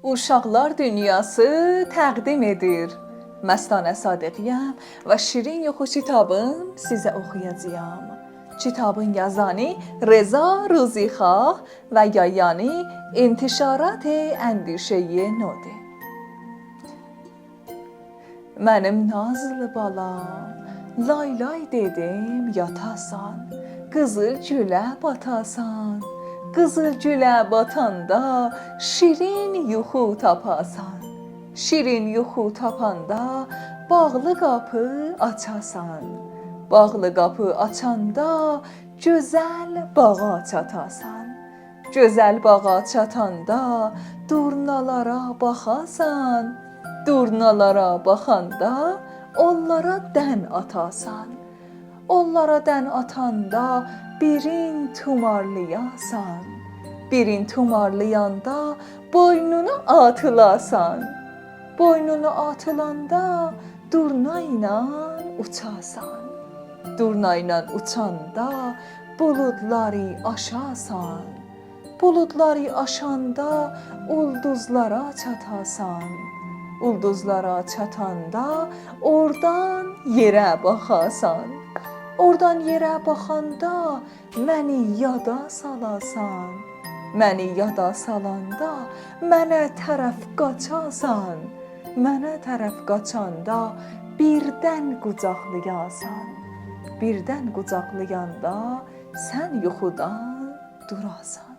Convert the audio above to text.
Uşaqlar Dünyası təqdim edir. Məstanə Sadiqiyəm və şirin yuxu kitabım sizə oxuyacağam. Kitabın yazanı Reza Ruzixah və yayanı İntişarat Əndişəyi Nodi. Mənim nazlı balam, lay lay dedim yatasan, qızıl gülə batasan. Qızıl gülə batanda şirin yuxu tapasan. Şirin yuxu tapanda bağlı qapı açasan. Bağlı qapı açanda gözəl bağa çatasan. Gözəl bağa çatanda durnalara baxasan. Durnalara baxanda onlara dən atasan. Onlara dən atanda birin tumarlayasan. Birin tumarlayanda boynunu atılasan. Boynunu atılanda durna ilə uçasan. Durna ilə uçanda buludları aşasan. Buludları aşanda ulduzlara çatasan. Ulduzlara çatanda oradan yerə baxasan. Oradan yerə baxanda məni yada salasan. Məni yada salanda mənə tərəf qaçasan. Mənə tərəf qaçanda birdən qucaqlayasan. Birdən qucaqlayanda sən yuxudan durasan.